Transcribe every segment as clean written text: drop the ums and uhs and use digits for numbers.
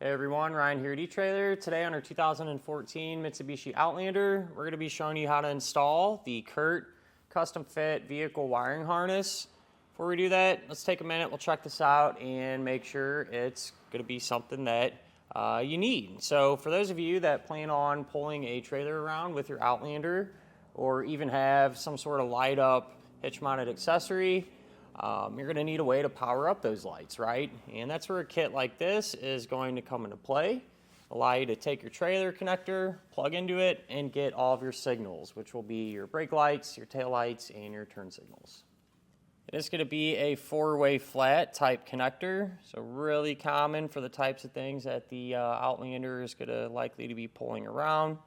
Hey everyone, Ryan here at etrailer. Today on our 2014 Mitsubishi Outlander, we're going to be showing you how to install the Curt custom fit vehicle wiring harness. Before we do that, let's take a minute, we'll check this out and make sure it's going to be something that you need. So for those of you that plan on pulling a trailer around with your Outlander, or even have some sort of light up hitch-mounted accessory, you're going to need a way to power up those lights, right? And that's where a kit like this is going to come into play. Allow you to take your trailer connector, plug into it, and get all of your signals, which will be your brake lights, your tail lights, and your turn signals. It is going to be a 4-way flat type connector, so really common for the types of things that the Outlander is going to likely to be pulling around,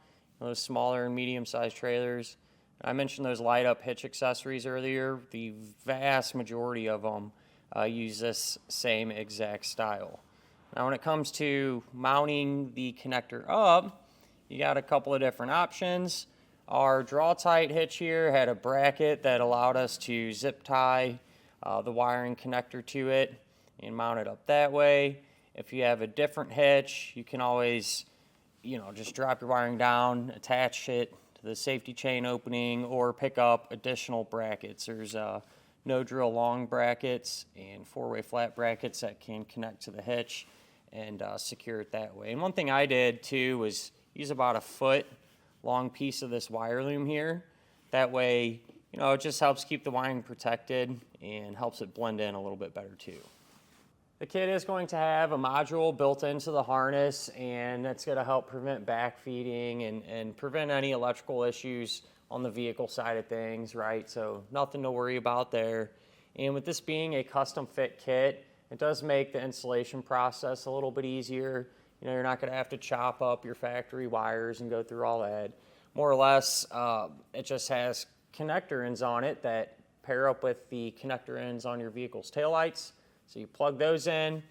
those smaller and medium-sized trailers. I mentioned those light up hitch accessories earlier. The vast majority of them use this same exact style. Now when it comes to mounting the connector up, you got a couple of different options. Our draw tight hitch here had a bracket that allowed us to zip tie the wiring connector to it and mount it up that way. If you have a different hitch, you can always, just drop your wiring down, attach it to the safety chain opening, or pick up additional brackets. There's no drill long brackets and 4-way flat brackets that can connect to the hitch and secure it that way. And one thing I did too was use about a foot long piece of this wire loom here. That way, it just helps keep the wiring protected and helps it blend in a little bit better too. The kit is going to have a module built into the harness, and that's going to help prevent backfeeding and prevent any electrical issues on the vehicle side of things, right? So nothing to worry about there. And with this being a custom fit kit, it does make the installation process a little bit easier. You're not going to have to chop up your factory wires and go through all that. More or less, it just has connector ends on it that pair up with the connector ends on your vehicle's taillights. So you plug those in,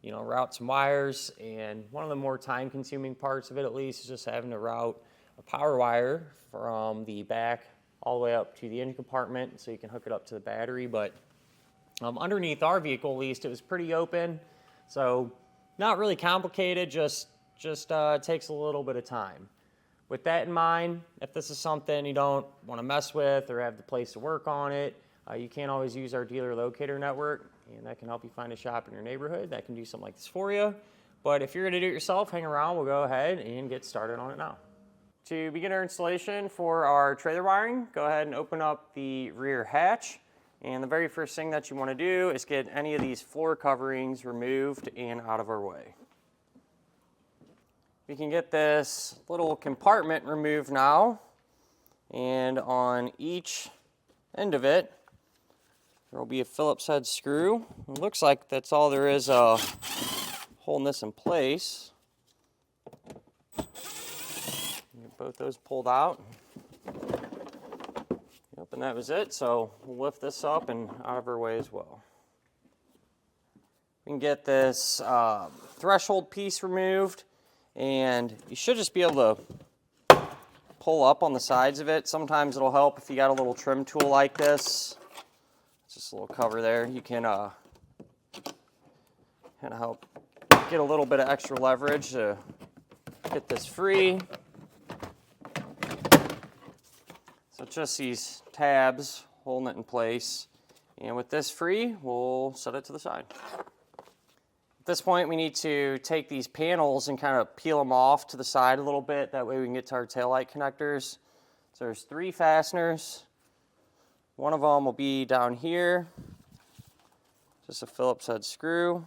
route some wires, and one of the more time-consuming parts of it, at least, is just having to route a power wire from the back all the way up to the engine compartment so you can hook it up to the battery. But underneath our vehicle, at least, it was pretty open, so not really complicated, just takes a little bit of time. With that in mind, if this is something you don't want to mess with or have the place to work on it, you can always use our dealer locator network, and that can help you find a shop in your neighborhood that can do something like this for you. But if you're going to do it yourself, hang around. We'll go ahead and get started on it now. To begin our installation for our trailer wiring, go ahead and open up the rear hatch. And the very first thing that you want to do is get any of these floor coverings removed and out of our way. We can get this little compartment removed now, and on each end of it there will be a Phillips head screw. It looks like that's all there is holding this in place. Get both those pulled out. Yep, and that was it. So we'll lift this up and out of our way as well. We can get this threshold piece removed, and you should just be able to pull up on the sides of it. Sometimes it'll help if you got a little trim tool like this. Just a little cover there. You can kind of help get a little bit of extra leverage to get this free. So just these tabs holding it in place. And with this free, we'll set it to the side. At this point, we need to take these panels and kind of peel them off to the side a little bit. That way we can get to our taillight connectors. So there's 3 fasteners. One of them will be down here, just a Phillips head screw.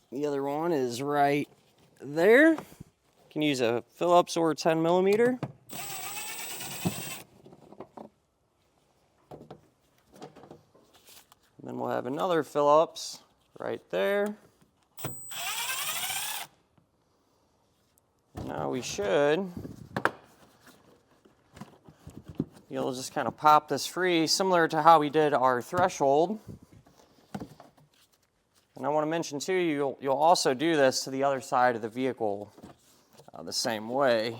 The other one is right there. You can use a Phillips or 10 millimeter. And then we'll have another Phillips right there. Now we should be able to just kind of pop this free, similar to how we did our threshold. And I want to mention too, you'll also do this to the other side of the vehicle the same way.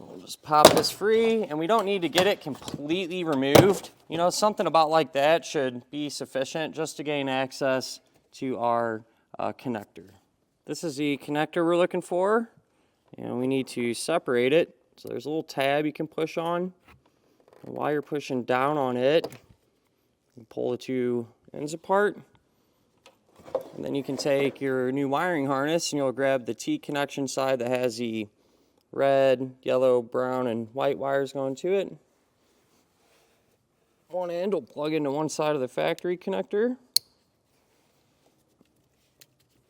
We'll just pop this free, and we don't need to get it completely removed. You know, something about like that should be sufficient just to gain access to our connector. This is the connector we're looking for, and we need to separate it. So there's a little tab you can push on. And while you're pushing down on it, you pull the two ends apart. And then you can take your new wiring harness and you'll grab the T connection side that has the red, yellow, brown, and white wires going to it. One end will plug into one side of the factory connector.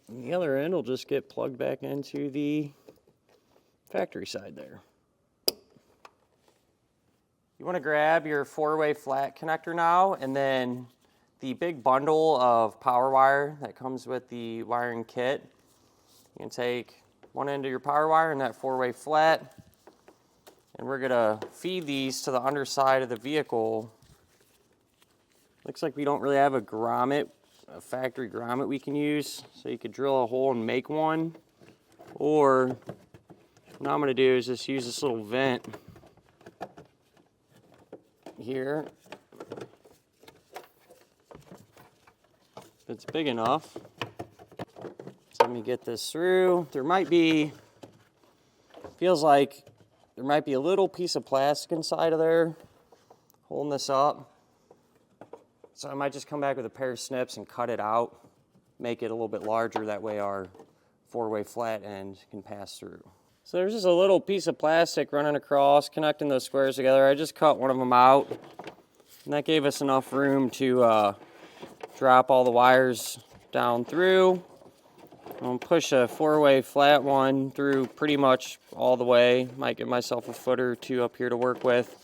And the other end will just get plugged back into the factory side there. You want to grab your 4-way flat connector now, and then the big bundle of power wire that comes with the wiring kit. You can take one end of your power wire and that 4-way flat, and we're going to feed these to the underside of the vehicle. Looks like we don't really have a grommet, a factory grommet we can use, so you could drill a hole and make one. Or what I'm going to do is just use this little vent here. It's big enough. So let me get this through. There might be, feels like there might be a little piece of plastic inside of there holding this up. So I might just come back with a pair of snips and cut it out, make it a little bit larger. That way our 4-way flat end can pass through. So there's just a little piece of plastic running across, connecting those squares together. I just cut one of them out, and that gave us enough room to drop all the wires down through. I'll push a 4-way flat one through pretty much all the way. Might give myself a foot or two up here to work with.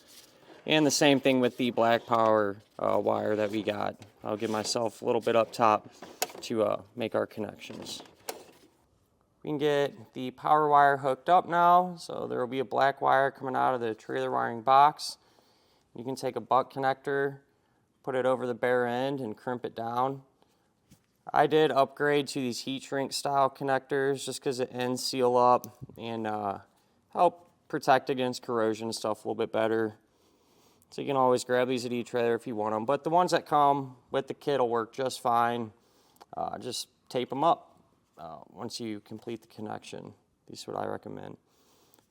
And the same thing with the black power wire that we got. I'll give myself a little bit up top to make our connections. We can get the power wire hooked up now. So there will be a black wire coming out of the trailer wiring box. You can take a butt connector, put it over the bare end and crimp it down. I did upgrade to these heat shrink style connectors just because the ends seal up and help protect against corrosion and stuff a little bit better. So you can always grab these at eTrailer if you want them. But the ones that come with the kit will work just fine. Just tape them up once you complete the connection. This is what I recommend.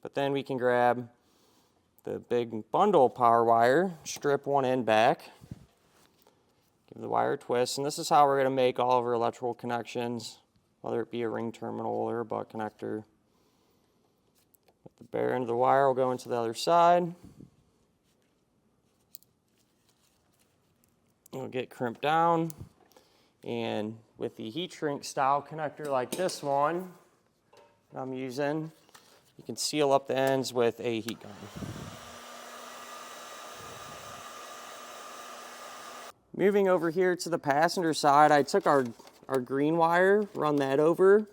But then we can grab the big bundle power wire, strip one end back, give the wire a twist, and this is how we're going to make all of our electrical connections, whether it be a ring terminal or a butt connector. The bare end of the wire will go into the other side. It'll get crimped down, and with the heat shrink style connector like this one I'm using, you can seal up the ends with a heat gun. Moving over here to the passenger side, I took our green wire, run that over,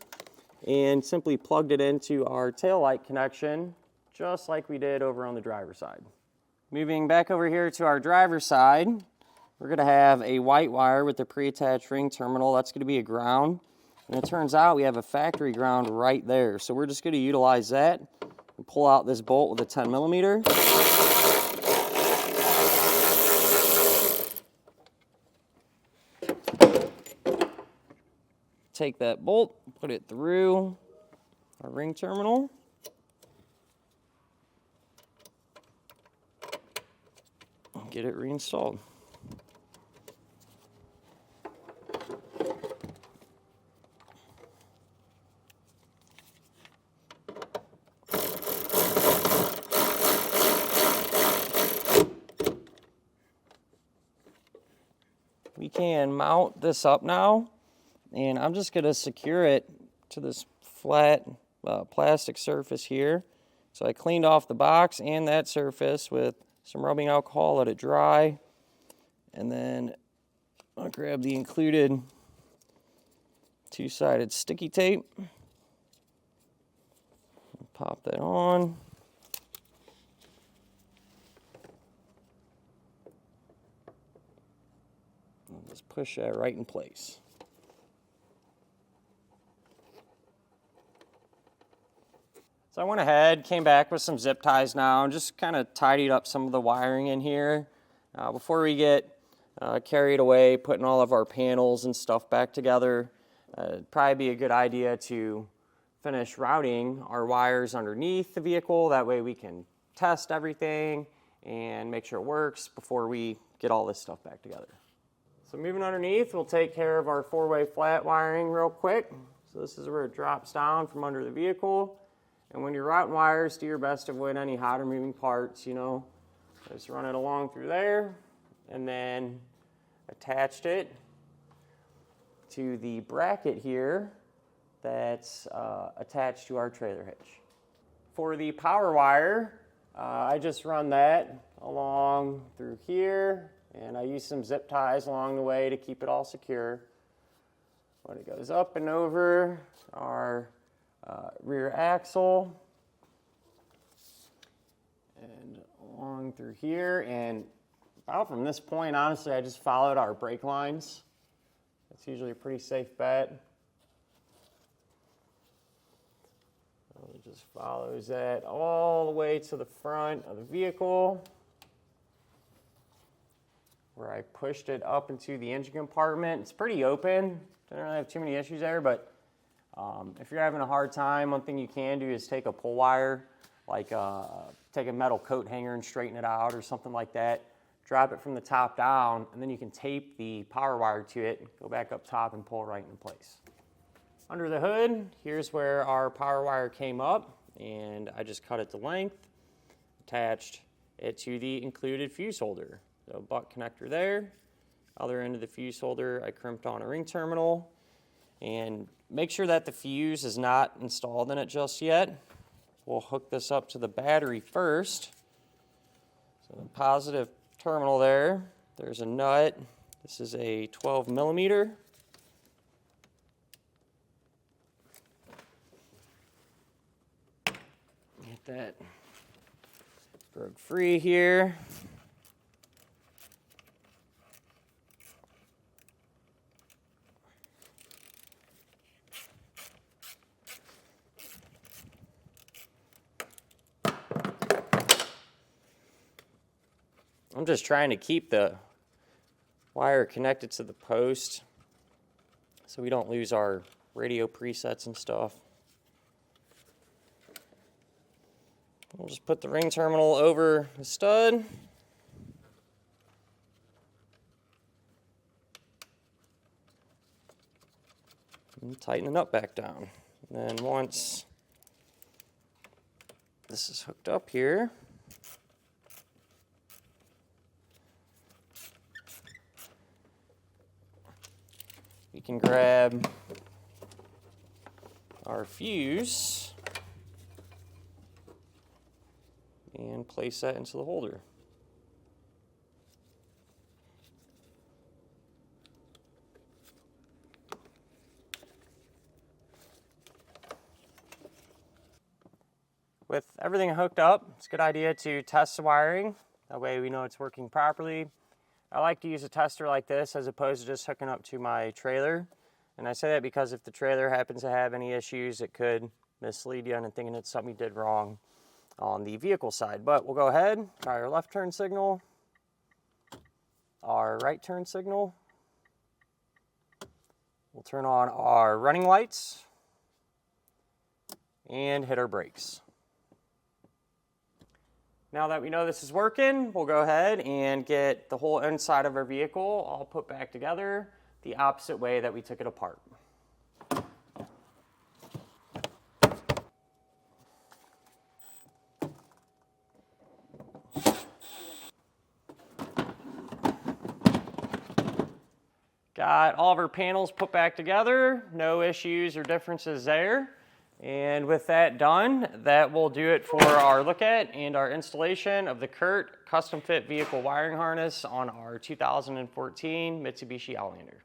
and simply plugged it into our taillight connection, just like we did over on the driver's side. Moving back over here to our driver's side, we're going to have a white wire with the pre-attached ring terminal. That's going to be a ground. And it turns out we have a factory ground right there. So we're just going to utilize that and pull out this bolt with a 10 millimeter. Take that bolt, put it through our ring terminal. And get it reinstalled. We can mount this up now, and I'm just going to secure it to this flat plastic surface here. So I cleaned off the box and that surface with some rubbing alcohol, let it dry, and then I'll grab the included two-sided sticky tape, pop that on. Just push that right in place. So I went ahead, came back with some zip ties now, and just kind of tidied up some of the wiring in here. Before we get carried away putting all of our panels and stuff back together, it'd probably be a good idea to finish routing our wires underneath the vehicle. That way we can test everything and make sure it works before we get all this stuff back together. So moving underneath, we'll take care of our 4-way flat wiring real quick. So this is where it drops down from under the vehicle. And when you're routing wires, do your best to avoid any hot or moving parts, you know. Just run it along through there, and then attached it to the bracket here that's attached to our trailer hitch. For the power wire, I just run that along through here, and I use some zip ties along the way to keep it all secure. When it goes up and over our rear axle and along through here, and about from this point, honestly, I just followed our brake lines. That's usually a pretty safe bet. So it just follows that all the way to the front of the vehicle, where I pushed it up into the engine compartment. It's pretty open. Don't really have too many issues there, but if you're having a hard time, one thing you can do is take a pull wire, like take a metal coat hanger and straighten it out or something like that. Drop it from the top down, and then you can tape the power wire to it, go back up top and pull it right into place. Under the hood, here's where our power wire came up, and I just cut it to length, attached it to the included fuse holder. So butt connector there. Other end of the fuse holder, I crimped on a ring terminal. And make sure that the fuse is not installed in it just yet. We'll hook this up to the battery first. So the positive terminal there, there's a nut. This is a 12 millimeter. Get that broke free here. I'm just trying to keep the wire connected to the post so we don't lose our radio presets and stuff. We'll just put the ring terminal over the stud. And tighten it up back down. And then once this is hooked up here, we can grab our fuse and place that into the holder. With everything hooked up, it's a good idea to test the wiring. That way we know it's working properly. I like to use a tester like this as opposed to just hooking up to my trailer. And I say that because if the trailer happens to have any issues, it could mislead you into thinking it's something you did wrong on the vehicle side. But we'll go ahead, try our left turn signal, our right turn signal. We'll turn on our running lights and hit our brakes. Now that we know this is working, we'll go ahead and get the whole inside of our vehicle all put back together the opposite way that we took it apart. Got all of our panels put back together, no issues or differences there. And with that done, that will do it for our look at and our installation of the Curt custom fit vehicle wiring harness on our 2014 Mitsubishi Outlander.